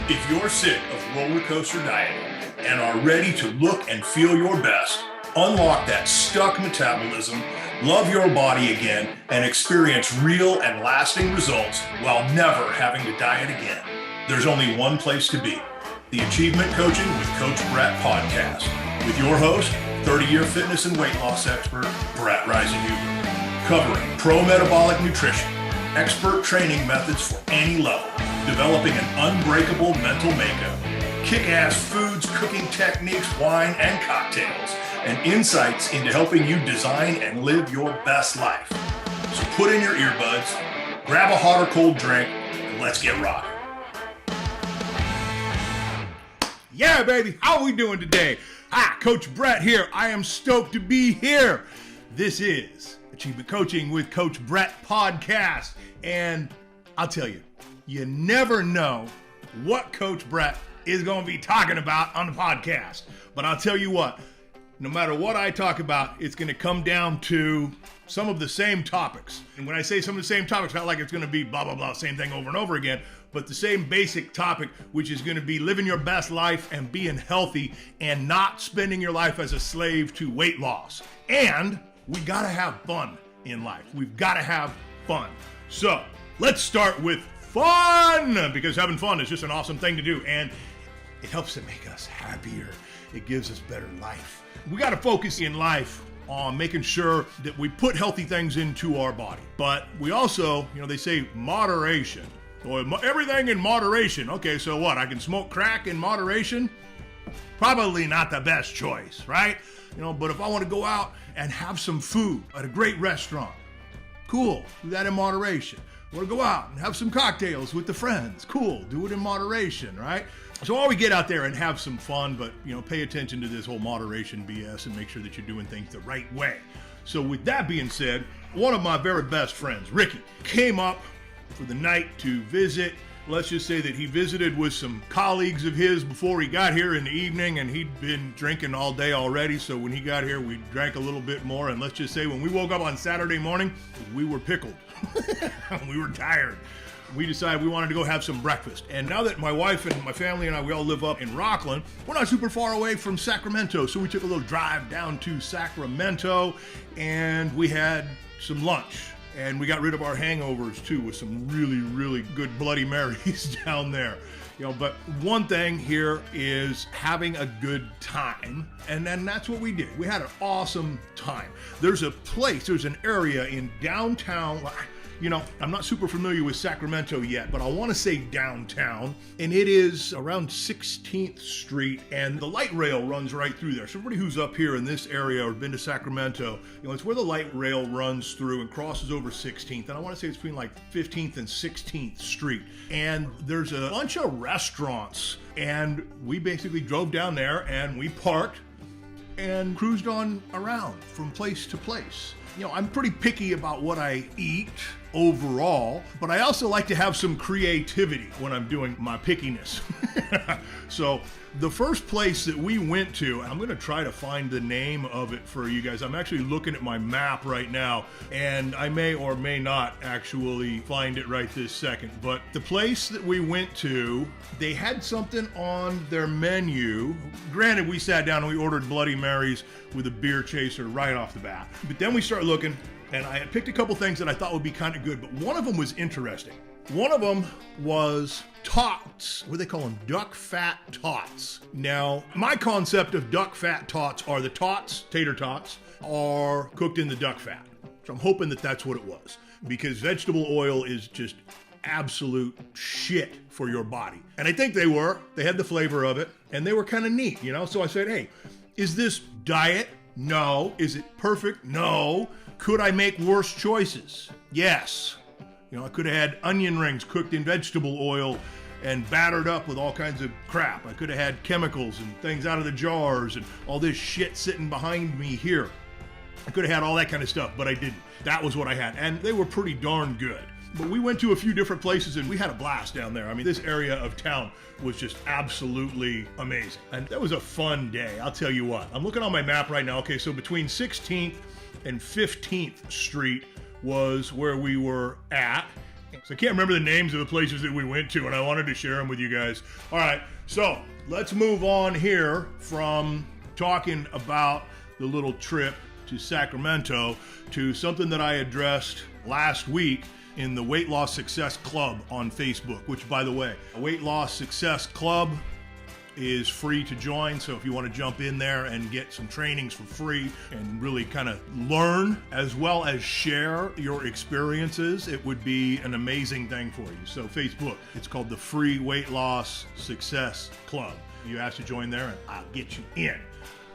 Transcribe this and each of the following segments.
If you're sick of roller coaster dieting and are ready to look and feel your best, unlock that stuck metabolism, love your body again, and experience real and lasting results while never having to diet again, there's only one place to be: the Achievement Coaching with Coach Brett podcast, with your host, 30-year fitness and weight loss expert, Brett Reisenhuber, covering pro-metabolic nutrition, expert training methods for any level, developing an unbreakable mental makeup, kick-ass foods, cooking techniques, wine, and cocktails, and insights into helping you design and live your best life. So put in your earbuds, grab a hot or cold drink, and let's get rocking. Yeah, baby, how are we doing today? Hi, Coach Brett here. I am stoked to be here. This is Achievement Coaching with Coach Brett podcast. And I'll tell you, you never know what Coach Brett is going to be talking about on the podcast. But I'll tell you what, no matter what I talk about, it's going to come down to some of the same topics. And when I say some of the same topics, not like it's going to be blah, blah, blah, same thing over and over again, but the same basic topic, which is going to be living your best life and being healthy and not spending your life as a slave to weight loss. And we got to have fun in life. We've got to have fun. So let's start with fun, because having fun is just an awesome thing to do. And it helps to make us happier. It gives us better life. We got to focus in life on making sure that we put healthy things into our body. But we also, they say moderation. Or everything in moderation. Okay, so what? I can smoke crack in moderation? Probably not the best choice, right? But if I want to go out and have some food at a great restaurant, cool, do that in moderation. I want to go out and have some cocktails with the friends, cool, do it in moderation, right? So while we get out there and have some fun, but pay attention to this whole moderation BS and make sure that you're doing things the right way. So with that being said, one of my very best friends, Ricki, came up for the night to visit. Let's just say that he visited with some colleagues of his before he got here in the evening, and he'd been drinking all day already. So when he got here, we drank a little bit more. And let's just say when we woke up on Saturday morning, we were pickled. We were tired. We decided we wanted to go have some breakfast. And now that my wife and my family and I, we all live up in Rockland, we're not super far away from Sacramento. So we took a little drive down to Sacramento and we had some lunch. And we got rid of our hangovers too with some really, really good Bloody Marys down there. But one thing here is having a good time. And then that's what we did. We had an awesome time. There's an area in downtown. I'm not super familiar with Sacramento yet, but I want to say downtown, and it is around 16th Street, and the light rail runs right through there. So everybody who's up here in this area or been to Sacramento, it's where the light rail runs through and crosses over 16th, and I want to say it's between like 15th and 16th Street. And there's a bunch of restaurants, and we basically drove down there and we parked and cruised on around from place to place. I'm pretty picky about what I eat overall, but I also like to have some creativity when I'm doing my pickiness. So the first place that we went to, I'm going to try to find the name of it for you guys. I'm actually looking at my map right now, and I may or may not actually find it right this second. But the place that we went to, they had something on their menu. Granted, we sat down and we ordered Bloody Marys with a beer chaser right off the bat. But then we start looking, and I had picked a couple things that I thought would be kind of good, but one of them was interesting. One of them was tots. What do they call them? Duck fat tots. Now, my concept of duck fat tots are the tots, tater tots, are cooked in the duck fat. So I'm hoping that that's what it was, because vegetable oil is just absolute shit for your body. And I think they were. They had the flavor of it, and they were kind of neat, So I said, hey, is this diet? No. Is it perfect? No. Could I make worse choices? Yes. I could have had onion rings cooked in vegetable oil and battered up with all kinds of crap. I could have had chemicals and things out of the jars and all this shit sitting behind me here. I could have had all that kind of stuff, but I didn't. That was what I had, and they were pretty darn good. But we went to a few different places and we had a blast down there. I mean, this area of town was just absolutely amazing. And that was a fun day, I'll tell you what. I'm looking on my map right now. Okay, so between 16th and 15th Street was where we were at. So I can't remember the names of the places that we went to, and I wanted to share them with you guys. All right, so let's move on here from talking about the little trip to Sacramento to something that I addressed last week in the Weight Loss Success Club on Facebook, which, by the way, Weight Loss Success Club is free to join. So if you want to jump in there and get some trainings for free and really kind of learn as well as share your experiences, it would be an amazing thing for you. So Facebook, it's called the Free Weight Loss Success Club. You ask to join there and I'll get you in.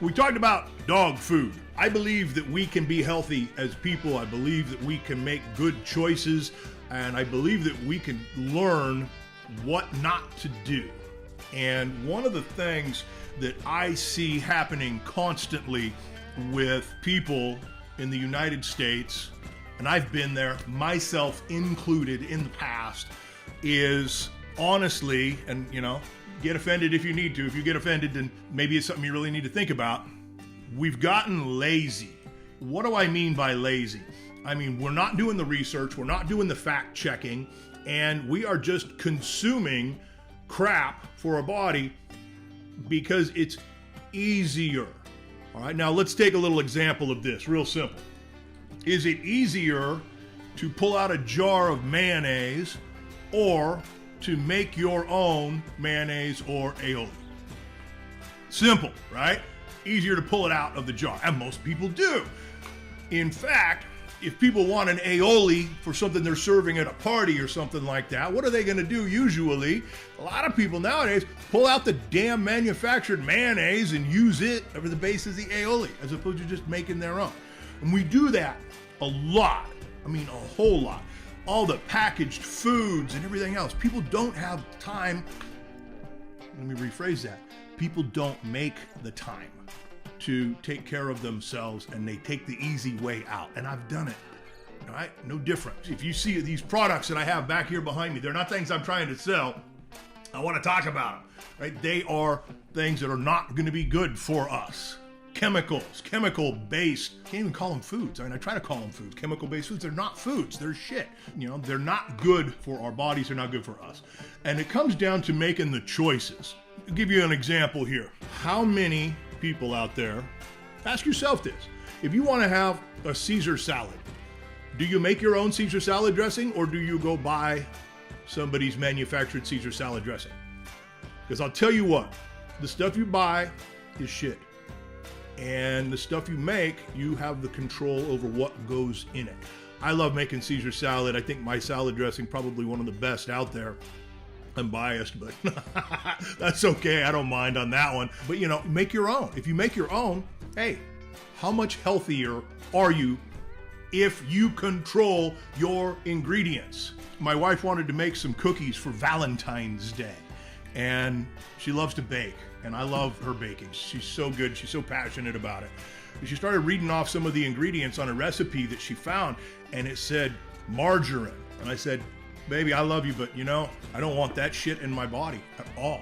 We talked about dog food. I believe that we can be healthy as people. I believe that we can make good choices, and I believe that we can learn what not to do. And one of the things that I see happening constantly with people in the United States, and I've been there, myself included in the past, is honestly, and get offended if you need to. If you get offended, then maybe it's something you really need to think about. We've gotten lazy. What do I mean by lazy? I mean, we're not doing the research, we're not doing the fact checking, and we are just consuming crap for our body because it's easier. All right, now let's take a little example of this, real simple. Is it easier to pull out a jar of mayonnaise or to make your own mayonnaise or aioli? Simple, right? Easier to pull it out of the jar, and most people do. In fact, if people want an aioli for something they're serving at a party or something like that, what are they going to do usually? A lot of people nowadays pull out the damn manufactured mayonnaise and use it over the base of the aioli, as opposed to just making their own. And we do that a lot. I mean, a whole lot. All the packaged foods and everything else. People don't have time. Let me rephrase that. People don't make the time to take care of themselves, and they take the easy way out. And I've done it. All right? No different. If you see these products that I have back here behind me, they're not things I'm trying to sell. I want to talk about them. Right? They are things that are not going to be good for us. Chemicals, chemical-based, can't even call them foods. I mean, I try to call them foods. Chemical-based foods, they're not foods. They're shit. They're not good for our bodies. They're not good for us. And it comes down to making the choices. I'll give you an example here. How many people out there, ask yourself this. If you want to have a Caesar salad, do you make your own Caesar salad dressing, or do you go buy somebody's manufactured Caesar salad dressing? Because I'll tell you what, the stuff you buy is shit. And the stuff you make, you have the control over what goes in it. I love making Caesar salad. I think my salad dressing probably one of the best out there. I'm biased, but that's okay. I don't mind on that one. But make your own. If you make your own, hey, how much healthier are you if you control your ingredients? My wife wanted to make some cookies for Valentine's Day, and she loves to bake, and I love her baking. She's so good. She's so passionate about it. And she started reading off some of the ingredients on a recipe that she found, and it said margarine. And I said, baby, I love you, but I don't want that shit in my body at all.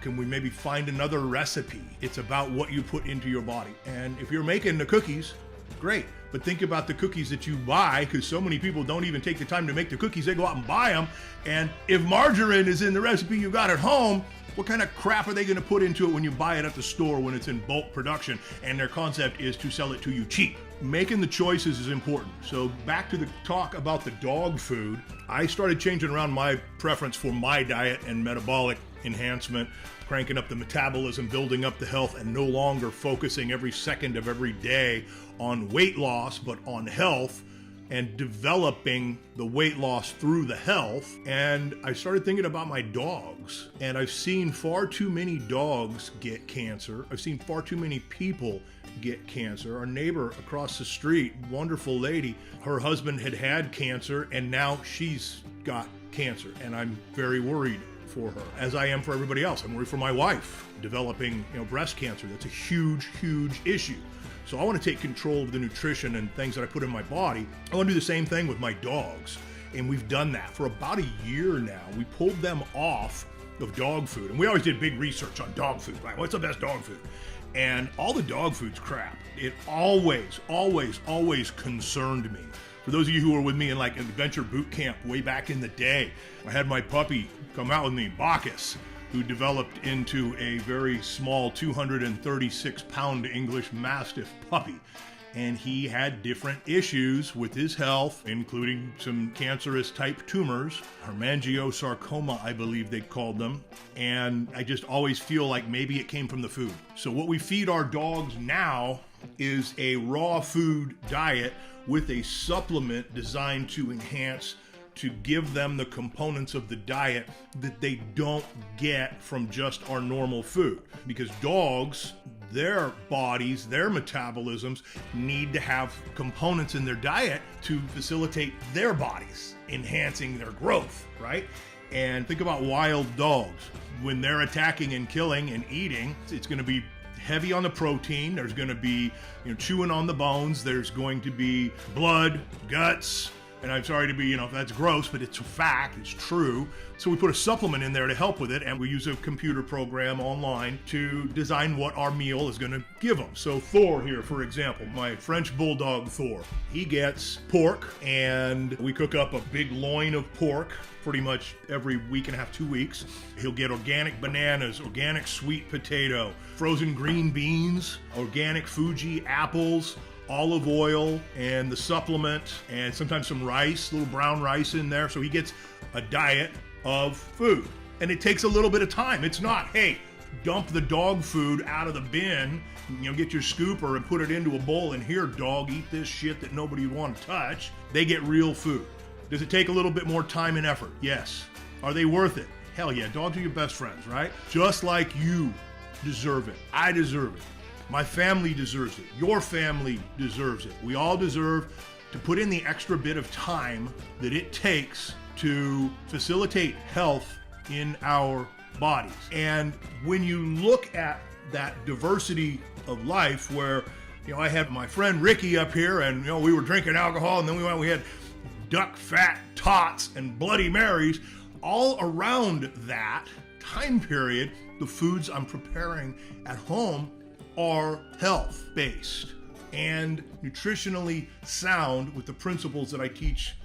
Can we maybe find another recipe? It's about what you put into your body. And if you're making the cookies, great. But think about the cookies that you buy, because so many people don't even take the time to make the cookies. They go out and buy them. And if margarine is in the recipe you got at home, what kind of crap are they going to put into it when you buy it at the store when it's in bulk production and their concept is to sell it to you cheap? Making the choices is important. So back to the talk about the dog food, I started changing around my preference for my diet and metabolic enhancement, cranking up the metabolism, building up the health, and no longer focusing every second of every day on weight loss, but on health and developing the weight loss through the health. And I started thinking about my dogs, and I've seen far too many dogs get cancer. I've seen far too many people get cancer. Our neighbor across the street, wonderful lady, her husband had cancer, and now she's got cancer, and I'm very worried for her, as I am for everybody else. I'm worried for my wife developing breast cancer. That's a huge issue. So I want to take control of the nutrition and things that I put in my body. I want to do the same thing with my dogs. And we've done that for about a year now. We pulled them off of dog food. And we always did big research on dog food. Right? What's the best dog food? And all the dog food's crap. It always concerned me. For those of you who were with me in like adventure boot camp way back in the day, I had my puppy come out with me, Bacchus, who developed into a very small 236-pound English Mastiff puppy. And he had different issues with his health, including some cancerous type tumors, hemangiosarcoma, I believe they called them. And I just always feel like maybe it came from the food. So what we feed our dogs now is a raw food diet with a supplement designed to enhance, to give them the components of the diet that they don't get from just our normal food. Because dogs, their bodies, their metabolisms need to have components in their diet to facilitate their bodies, enhancing their growth, right? And think about wild dogs. When they're attacking and killing and eating, it's going to be heavy on the protein. There's going to be, chewing on the bones. There's going to be blood, guts. And I'm sorry to be, that's gross, but it's a fact, it's true. So we put a supplement in there to help with it, and we use a computer program online to design what our meal is going to give them. So Thor here, for example, my French bulldog Thor, he gets pork, and we cook up a big loin of pork pretty much every week and a half, 2 weeks. He'll get organic bananas, organic sweet potato, frozen green beans, organic Fuji apples, olive oil, and the supplement, and sometimes some rice, little brown rice in there. So he gets a diet of food. And it takes a little bit of time. It's not, hey, dump the dog food out of the bin, get your scooper and put it into a bowl, and here, dog, eat this shit that nobody would want to touch. They get real food. Does it take a little bit more time and effort? Yes. Are they worth it? Hell yeah, dogs are your best friends, right? Just like you deserve it. I deserve it. My family deserves it. Your family deserves it. We all deserve to put in the extra bit of time that it takes to facilitate health in our bodies. And when you look at that diversity of life where, I had my friend Ricki up here and, we were drinking alcohol, and then we had duck fat tots and Bloody Marys. All around that time period, the foods I'm preparing at home are health-based and nutritionally sound with the principles that I teach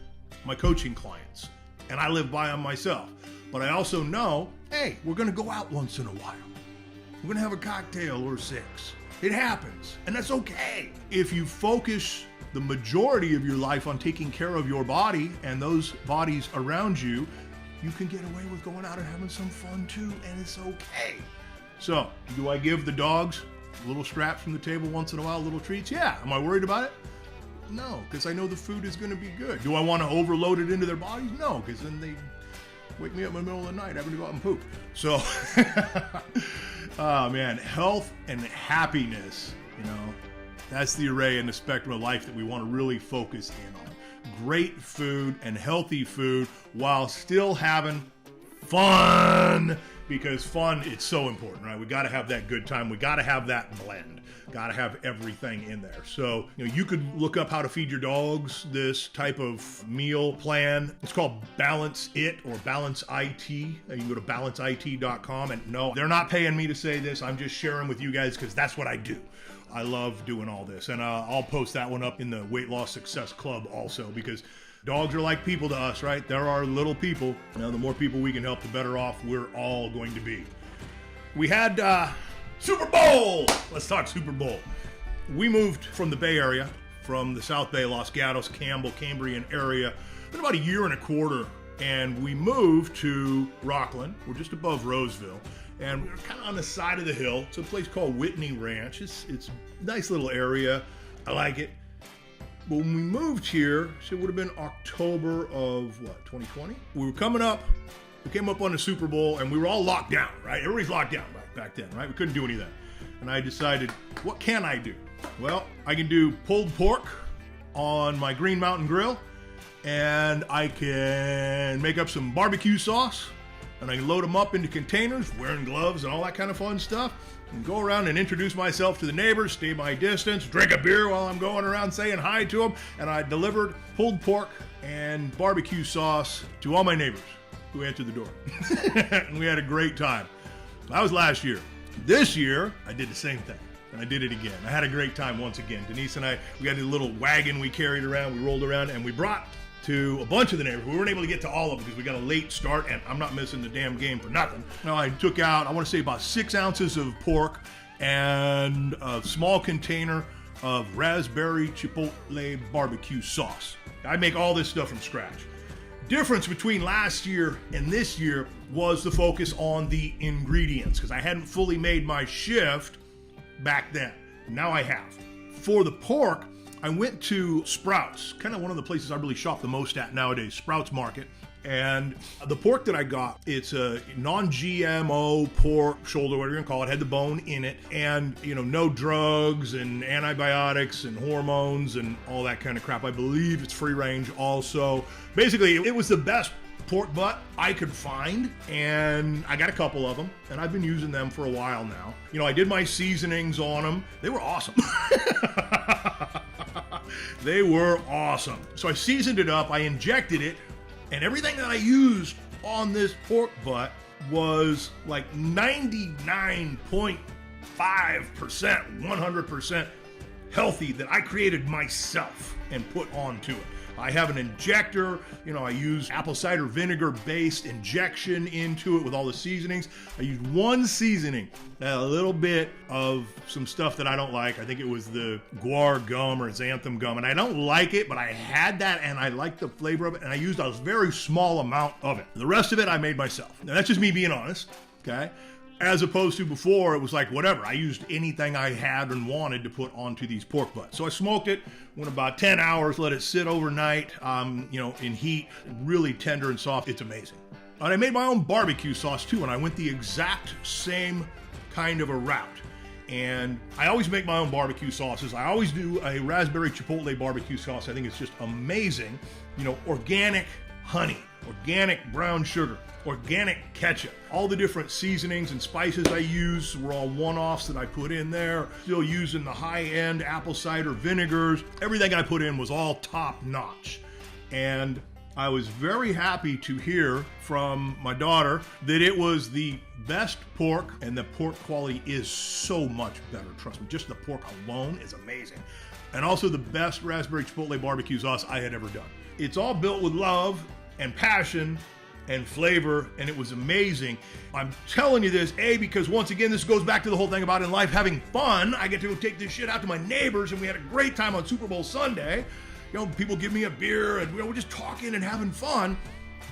my coaching clients. And I live by them myself. But I also know, hey, we're going to go out once in a while. We're going to have a cocktail or 6. It happens, and that's okay. If you focus the majority of your life on taking care of your body and those bodies around you, you can get away with going out and having some fun too, and it's okay. So, do I give the dogs little scraps from the table once in a while, little treats? Yeah. Am I worried about it? No, because I know the food is going to be good. Do I want to overload it into their bodies? No, because then they wake me up in the middle of the night having to go out and poop. So, oh man, health and happiness, that's the array and the spectrum of life that we want to really focus in on. Great food and healthy food while still having fun. Because fun, it's so important, right? We got to have that good time. We got to have that blend. Got to have everything in there. So, you could look up how to feed your dogs this type of meal plan. It's called Balance It or Balance IT. You can go to balanceit.com. And no, they're not paying me to say this. I'm just sharing with you guys because that's what I do. I love doing all this. And I'll post that one up in the Weight Loss Success Club also, because dogs are like people to us, right? There are little people. The more people we can help, the better off we're all going to be. We had Super Bowl. Let's talk Super Bowl. We moved from the Bay Area, from the South Bay, Los Gatos, Campbell, Cambrian area, in about a year and a quarter. And we moved to Rockland. We're just above Roseville. And we're kind of on the side of the hill. It's a place called Whitney Ranch. It's a nice little area. I like it. But when we moved here, so it would have been October of 2020? We were coming up, we came up on the Super Bowl, and we were all locked down, right? Everybody's locked down back then, right? We couldn't do anything. And I decided, what can I do? Well, I can do pulled pork on my Green Mountain Grill, and I can make up some barbecue sauce, and I can load them up into containers, wearing gloves and all that kind of fun stuff, and go around and introduce myself to the neighbors, stay my distance, drink a beer while I'm going around saying hi to them. And I delivered pulled pork and barbecue sauce to all my neighbors who answered the door. And we had a great time. That was last year. This year, I did the same thing. and I did it again. I had a great time once again. Denise and I, we had a little wagon we carried around, we rolled around, and we brought to a bunch of the neighborhood. We weren't able to get to all of them because we got a late start, and I'm not missing the damn game for nothing. Now, I took out, I want to say about 6 ounces of pork and a small container of raspberry chipotle barbecue sauce. I make all this stuff from scratch. Difference between last year and this year was the focus on the ingredients, because I hadn't fully made my shift back then. Now I have. For the pork, I went to Sprouts, kind of one of the places I really shop the most at nowadays, Sprouts Market. And the pork that I got, it's a non-GMO pork shoulder, whatever you're gonna call it, had the bone in it, and no drugs and antibiotics and hormones and all that kind of crap. I believe it's free range also. Basically, it was the best pork butt I could find, and I got a couple of them, and I've been using them for a while now. I did my seasonings on them. They were awesome. They were awesome. So I seasoned it up, I injected it, and everything that I used on this pork butt was like 99.5%, 100% healthy that I created myself and put onto it. I have an injector, I use apple cider vinegar based injection into it with all the seasonings. I used one seasoning, a little bit of some stuff that I don't like. I think it was the guar gum or xanthan gum, and I don't like it, but I had that and I liked the flavor of it, and I used a very small amount of it. The rest of it I made myself. Now that's just me being honest, okay? As opposed to before, it was like whatever. I used anything I had and wanted to put onto these pork butts. So I smoked it, went about 10 hours, let it sit overnight, in heat, really tender and soft. It's amazing. And I made my own barbecue sauce too, and I went the exact same kind of a route. And I always make my own barbecue sauces. I always do a raspberry chipotle barbecue sauce. I think it's just amazing. Organic honey, organic brown sugar, organic ketchup. All the different seasonings and spices I use were all one-offs that I put in there. Still using the high-end apple cider vinegars. Everything I put in was all top-notch. And I was very happy to hear from my daughter that it was the best pork, and the pork quality is so much better. Trust me, just the pork alone is amazing. And also the best raspberry chipotle barbecue sauce I had ever done. It's all built with love and passion and flavor, and it was amazing. I'm telling you this, because once again, this goes back to the whole thing about in life having fun. I get to go take this shit out to my neighbors, and we had a great time on Super Bowl Sunday. People give me a beer, and we're just talking and having fun.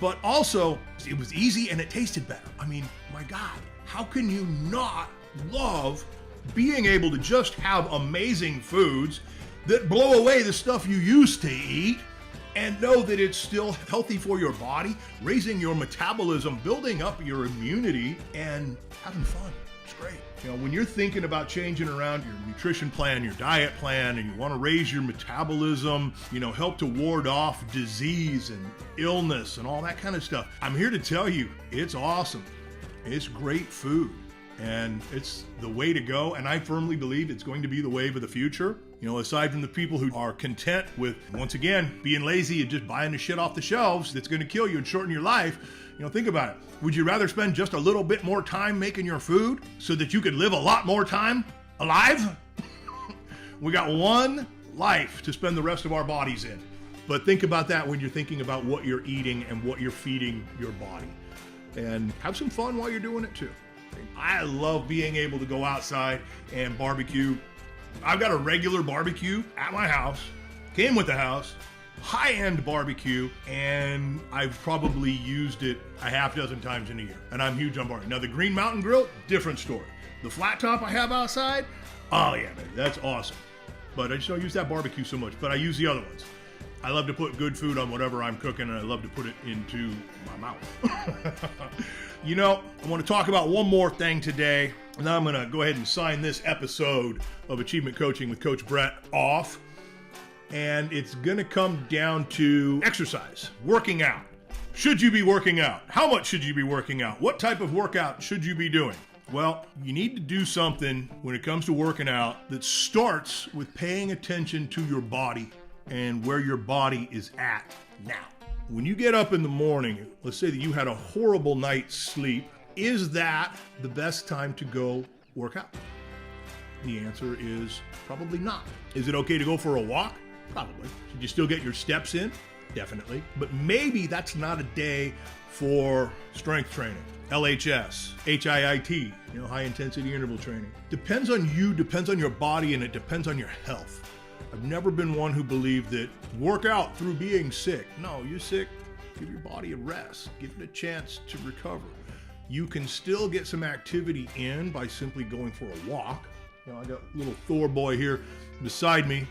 But also, it was easy and it tasted better. I mean, my God, how can you not love being able to just have amazing foods that blow away the stuff you used to eat, and know that it's still healthy for your body, raising your metabolism, building up your immunity, and having fun? It's great. When you're thinking about changing around your nutrition plan, your diet plan, and you want to raise your metabolism, help to ward off disease and illness and all that kind of stuff, I'm here to tell you, it's awesome. It's great food, and it's the way to go, and I firmly believe it's going to be the wave of the future. Aside from the people who are content with, once again, being lazy and just buying the shit off the shelves that's going to kill you and shorten your life, think about it. Would you rather spend just a little bit more time making your food so that you could live a lot more time alive? We got one life to spend the rest of our bodies in. But think about that when you're thinking about what you're eating and what you're feeding your body. And have some fun while you're doing it too. I love being able to go outside and barbecue. I've got a regular barbecue at my house, came with the house, high-end barbecue, and I've probably used it a half dozen times in a year, and I'm huge on barbecue. Now, the Green Mountain Grill, different story. The flat top I have outside, oh yeah, baby, that's awesome. But I just don't use that barbecue so much, but I use the other ones. I love to put good food on whatever I'm cooking, and I love to put it into my mouth. I want to talk about one more thing today, and then I'm going to go ahead and sign this episode of Achievement Coaching with Coach Brett off. And it's going to come down to exercise, working out. Should you be working out? How much should you be working out? What type of workout should you be doing? Well, you need to do something when it comes to working out that starts with paying attention to your body and where your body is at now. When you get up in the morning, let's say that you had a horrible night's sleep, is that the best time to go work out? The answer is probably not. Is it okay to go for a walk? Probably. Should you still get your steps in? Definitely. But maybe that's not a day for strength training, LHS, HIIT, high intensity interval training. Depends on you, depends on your body, and it depends on your health. I've never been one who believed that work out through being sick. No, you're sick, give your body a rest, give it a chance to recover. You can still get some activity in by simply going for a walk. I got little Thor boy here beside me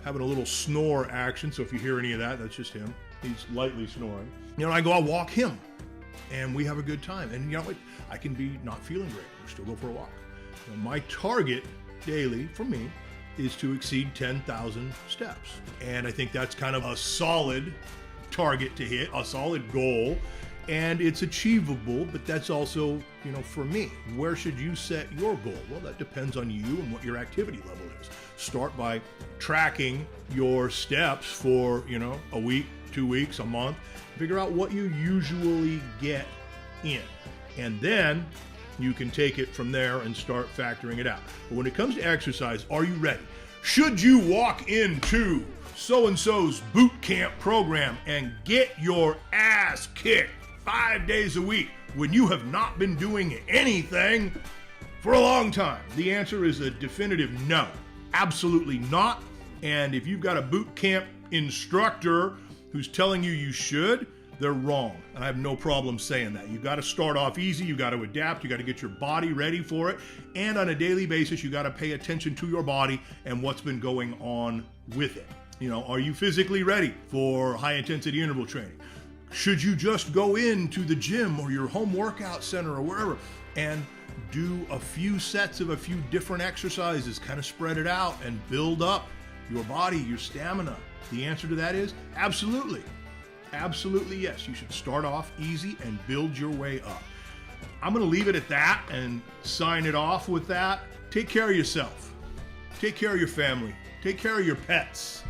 having a little snore action, so if you hear any of that, that's just him. He's lightly snoring. I'll walk him, and we have a good time. And I can be not feeling great, I still go for a walk. My target daily for me is to exceed 10,000 steps. And I think that's kind of a solid target to hit, a solid goal. And it's achievable, but that's also, for me. Where should you set your goal? Well, that depends on you and what your activity level is. Start by tracking your steps for, a week, 2 weeks, a month. Figure out what you usually get in. And then you can take it from there and start factoring it out. But when it comes to exercise, are you ready? Should you walk into so-and-so's boot camp program and get your ass kicked 5 days a week when you have not been doing anything for a long time? The answer is a definitive no. Absolutely not. And if you've got a boot camp instructor who's telling you should, they're wrong. And I have no problem saying that. You've got to start off easy. You got to adapt. You got to get your body ready for it. And on a daily basis, you got to pay attention to your body and what's been going on with it. Are you physically ready for high intensity interval training? Should you just go into the gym or your home workout center or wherever and do a few sets of a few different exercises, kind of spread it out and build up your body, your stamina? The answer to that is absolutely. Absolutely yes. You should start off easy and build your way up. I'm going to leave it at that and sign it off with that. Take care of yourself. Take care of your family. Take care of your pets.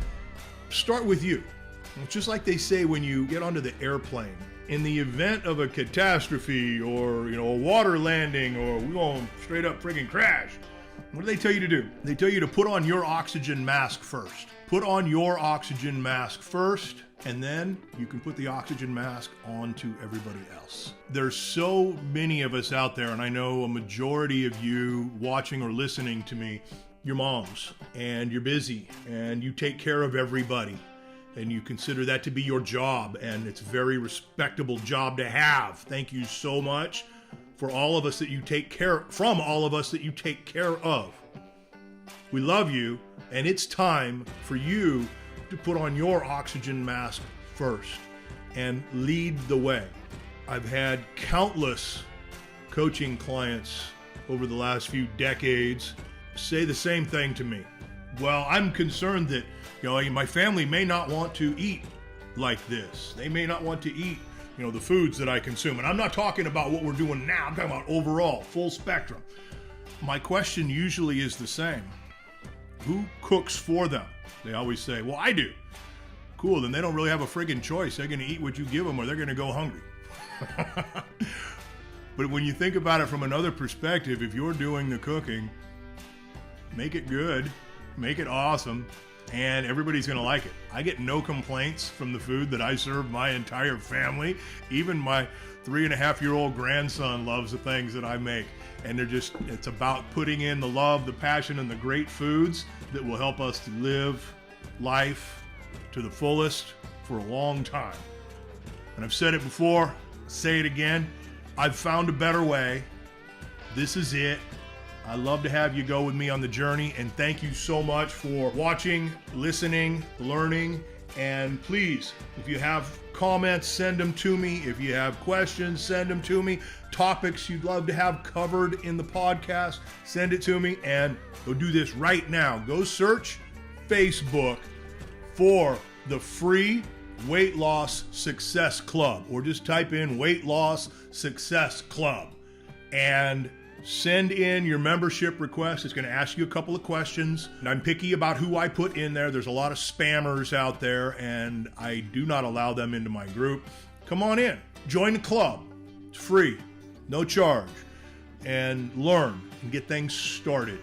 Start with you. It's just like they say when you get onto the airplane. In the event of a catastrophe or, a water landing or we're going straight up friggin' crash, what do they tell you to do? They tell you to put on your oxygen mask first. Put on your oxygen mask first, and then you can put the oxygen mask on to everybody else. There's so many of us out there, and I know a majority of you watching or listening to me, you're moms, and you're busy, and you take care of everybody. And you consider that to be your job, and it's a very respectable job to have. Thank you so much for all of us that you take care from all of us that you take care of. We love you, and it's time for you to put on your oxygen mask first and lead the way. I've had countless coaching clients over the last few decades say the same thing to me. Well, I'm concerned that my family may not want to eat like this. They may not want to eat, the foods that I consume. And I'm not talking about what we're doing now. I'm talking about overall, full spectrum. My question usually is the same. Who cooks for them? They always say, well, I do. Cool, then they don't really have a friggin' choice. They're going to eat what you give them or they're going to go hungry. But when you think about it from another perspective, if you're doing the cooking, make it good, make it awesome, and everybody's going to like it. I get no complaints from the food that I serve my entire family. Even my 3.5-year-old grandson loves the things that I make. And it's about putting in the love, the passion, and the great foods that will help us to live life to the fullest for a long time. And I've said it before, say it again. I've found a better way. This is it. I love to have you go with me on the journey, and thank you so much for watching, listening, learning, and please, if you have comments, send them to me. If you have questions, send them to me. Topics you'd love to have covered in the podcast, send it to me, and go do this right now. Go search Facebook for the free Weight Loss Success Club, or just type in Weight Loss Success Club, and send in your membership request. It's going to ask you a couple of questions, and I'm picky about who I put in there. There's a lot of spammers out there, and I do not allow them into my group. Come on in, join the club. It's free, no charge, and learn and get things started.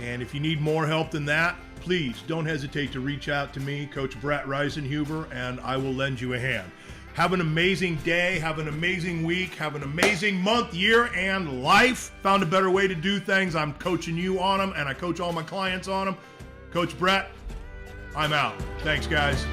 And if you need more help than that, please don't hesitate to reach out to me, Coach Brett Reisenhuber, and I will lend you a hand. Have an amazing day, have an amazing week, have an amazing month, year, and life. Found a better way to do things. I'm coaching you on them, and I coach all my clients on them. Coach Brett, I'm out. Thanks, guys.